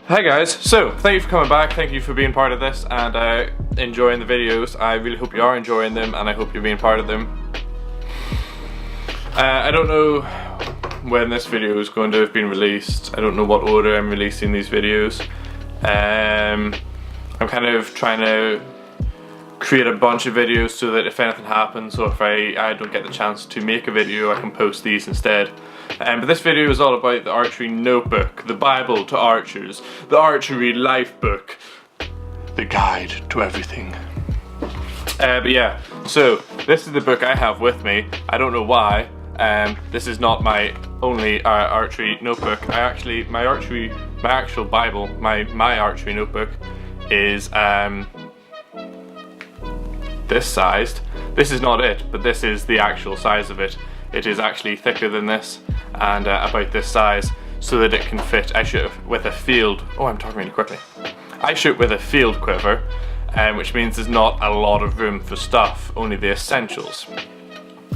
Hi guys, so thank you for coming back, thank you for being part of this and enjoying the videos. I really hope you are enjoying them and I hope you're being part of them. I don't know when this video is going to have been released. I don't know what order I'm releasing these videos. I'm kind of trying to create a bunch of videos so that if anything happens or if I don't get the chance to make a video, I can post these instead. But this video is all about the archery notebook, the Bible to archers, the archery life book, the guide to everything. But yeah, so this is the book I have with me. I don't know why. This is not my only archery notebook. My actual Bible, my archery notebook is this sized. This is not it, but this is the actual size of it. It is actually thicker than this and about this size so that it can fit. I shoot with a field, I'm talking really quickly. I shoot with a field quiver, which means there's not a lot of room for stuff, only the essentials.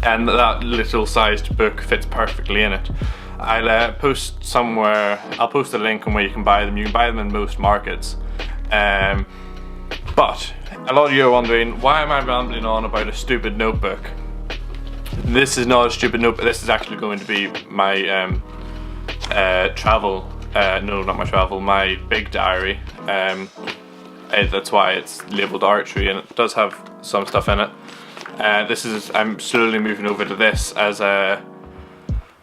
And that little sized book fits perfectly in it. I'll post somewhere, I'll post a link on where you can buy them. You can buy them in most markets. But a lot of you are wondering, why am I rambling on about a stupid notebook? This is not a stupid notebook. This is actually going to be my my big diary. That's why it's labelled archery, and it does have some stuff in it. I'm slowly moving over to this as a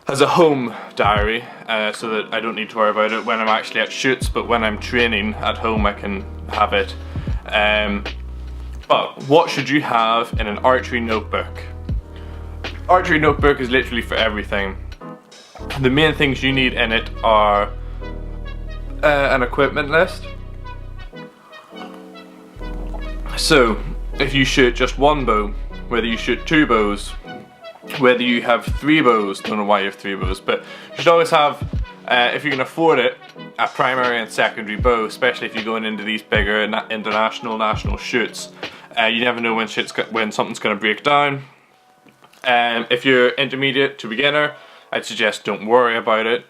home diary, so that I don't need to worry about it when I'm actually at shoots, but when I'm training at home I can have it. But what should you have in an archery notebook? Archery notebook is literally for everything. The main things you need in it are an equipment list. So if you shoot just one bow, whether you shoot two bows, whether you have three bows, don't know why you have three bows, but you should always have, if you can afford it, a primary and secondary bow, especially if you're going into these bigger international, national shoots. You never know when something's going to break down. If you're intermediate to beginner, I'd suggest don't worry about it.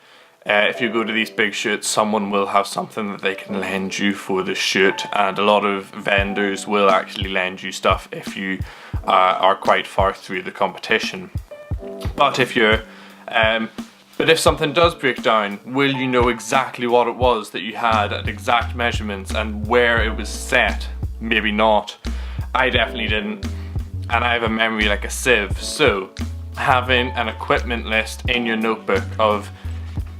If you go to these big shoots, someone will have something that they can lend you for the shoot, and a lot of vendors will actually lend you stuff if you are quite far through the competition. But if something does break down, will you know exactly what it was that you had at exact measurements and where it was set? Maybe not. I definitely didn't. And I have a memory like a sieve, so having an equipment list in your notebook of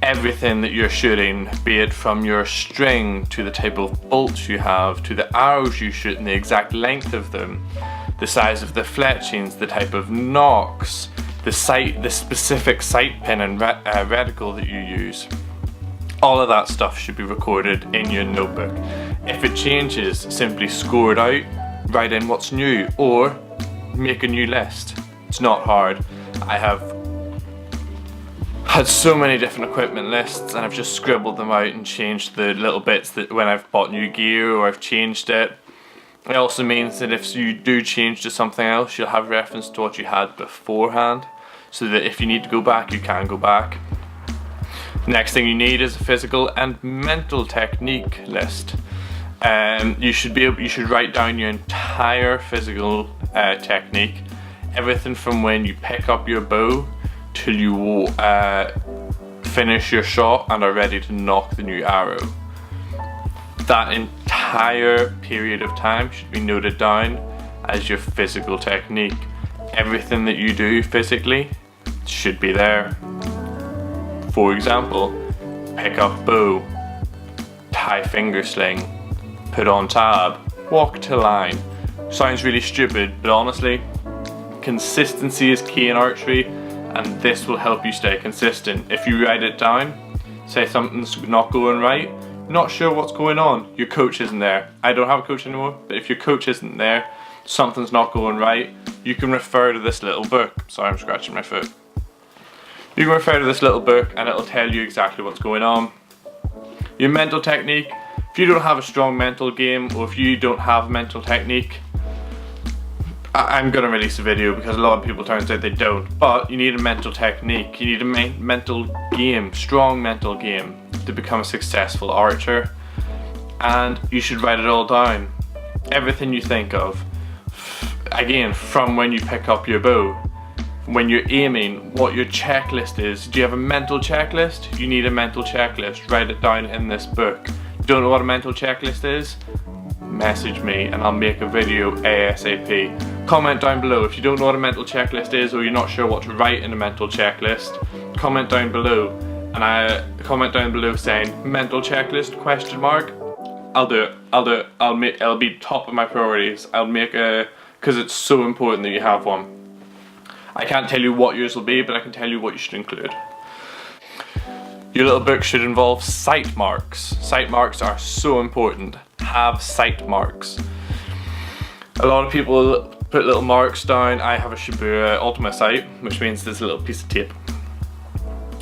everything that you're shooting, be it from your string to the type of bolts you have, to the arrows you shoot and the exact length of them, the size of the fletchings, the type of nocks, the specific sight pin and reticle that you use. All of that stuff should be recorded in your notebook. If it changes, simply score it out, write in what's new, or make a new list. It's not hard. I have had so many different equipment lists and I've just scribbled them out and changed the little bits that when I've bought new gear or I've changed it. It also means that if you do change to something else, you'll have reference to what you had beforehand, so that if you need to go back, you can go back. Next thing you need is a physical and mental technique list. You should write down your entire physical technique, everything from when you pick up your bow till you finish your shot and are ready to knock the new arrow. That entire period of time should be noted down as your physical technique. Everything that you do physically should be there. For example, pick up bow, tie finger sling, put on tab, walk to line. Sounds really stupid, but honestly, consistency is key in archery, and this will help you stay consistent. If you write it down, say something's not going right, not sure what's going on, your coach isn't there. I don't have a coach anymore, but if your coach isn't there, something's not going right, you can refer to this little book. Sorry, I'm scratching my foot. You can refer to this little book and it'll tell you exactly what's going on. Your mental technique, if you don't have a strong mental game, or if you don't have mental technique, I'm going to release a video because a lot of people turns out they don't, but you need a mental technique, you need a mental game, strong mental game to become a successful archer. and you should write it all down. Everything you think of. Again, from when you pick up your bow, when you're aiming, what your checklist is. Do you have a mental checklist? You need a mental checklist. Write it down in this book. Don't know what a mental checklist is? Message me and I'll make a video ASAP. Comment down below if you don't know what a mental checklist is, or you're not sure what to write in a mental checklist. Comment down below, and comment down below saying mental checklist question mark. I'll do it. It'll be top of my priorities. I'll make a, because it's so important that you have one. I can't tell you what yours will be, but I can tell you what you should include. Your little book should involve sight marks. Sight marks are so important. Have sight marks. A lot of people put little marks down. I have a Shibura Ultima sight, which means there's a little piece of tape.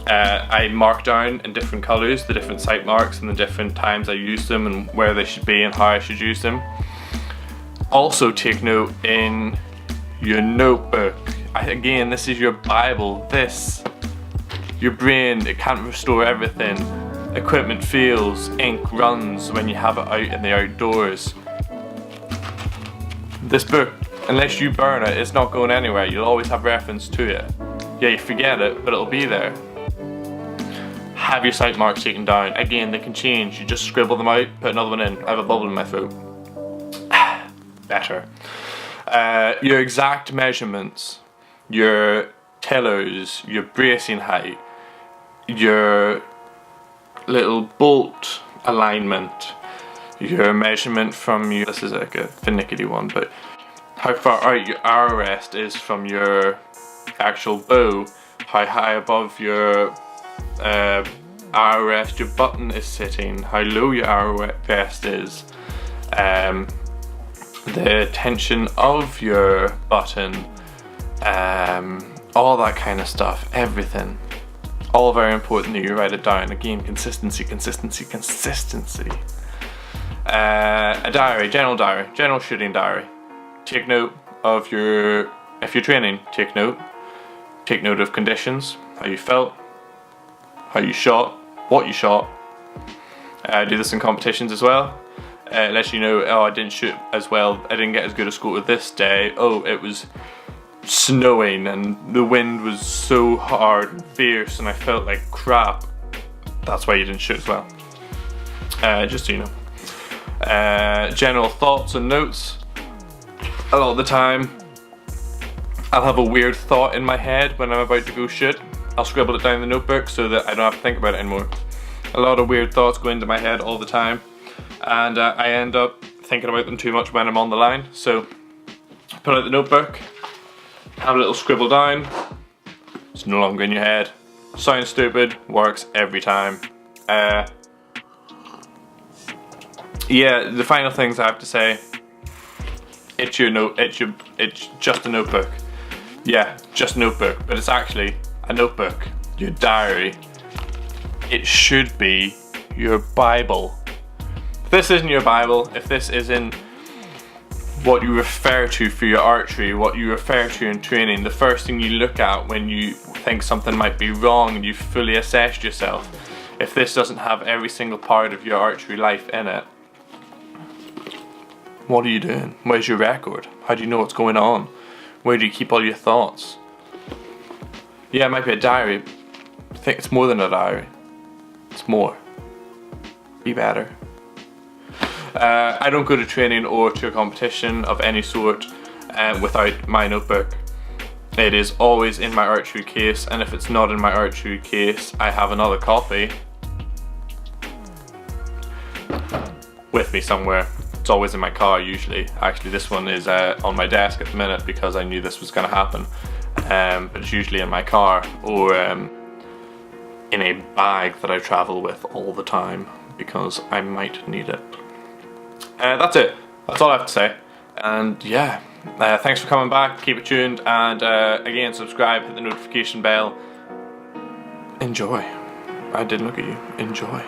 I mark down in different colours the different sight marks and the different times I use them and where they should be and how I should use them. Also take note in your notebook. Again, this is your Bible. Your brain, it can't restore everything. Equipment fails, ink runs when you have it out in the outdoors. This book, unless you burn it, it's not going anywhere. You'll always have reference to it. Yeah, you forget it, but it'll be there. Have your sight marks taken down. Again, they can change. You just scribble them out, put another one in. I have a bubble in my throat. Better. Your exact measurements, your tillers, your bracing height, your little bolt alignment, your measurement from your, this is like a finicky one, but how far out your arrow rest is from actual bow, how high above your arrow rest your button is sitting, how low your arrow rest is, the tension of your button, all that kind of stuff, everything. All very important that you write it down. Again, consistency. A diary, general shooting diary. Take note of if you're training, take note. Take note of conditions, how you felt, how you shot, what you shot. Do this in competitions as well. Lets you know, oh, I didn't shoot as well, I didn't get as good a score this day. Oh, it was snowing and the wind was so hard and fierce and I felt like crap. That's why you didn't shoot as well. Just so you know. General thoughts and notes. A lot of the time I'll have a weird thought in my head when I'm about to go shoot. I'll scribble it down in the notebook so that I don't have to think about it anymore. A lot of weird thoughts go into my head all the time, and I end up thinking about them too much when I'm on the line. So pull out the notebook, have a little scribble down. It's no longer in your head. Sounds stupid, works every time. Yeah, the final things I have to say. It's just a notebook. Yeah, just a notebook, but it's actually a notebook. Your diary. It should be your Bible. If this isn't your Bible, if this isn't what you refer to for your archery, what you refer to in training, the first thing you look at when you think something might be wrong and you've fully assessed yourself, if this doesn't have every single part of your archery life in it, what are you doing? Where's your record? How do you know what's going on? Where do you keep all your thoughts? Yeah, it might be a diary. I think it's more than a diary. It's more. Be better. I don't go to training or to a competition of any sort without my notebook. It is always in my archery case, and if it's not in my archery case, I have another copy with me somewhere. It's always in my car usually. Actually, this one is on my desk at the minute because I knew this was going to happen. But it's usually in my car or in a bag that I travel with all the time because I might need it. That's it. That's all I have to say. And yeah, thanks for coming back. Keep it tuned, and again, subscribe, hit the notification bell. Enjoy. I did look at you. Enjoy.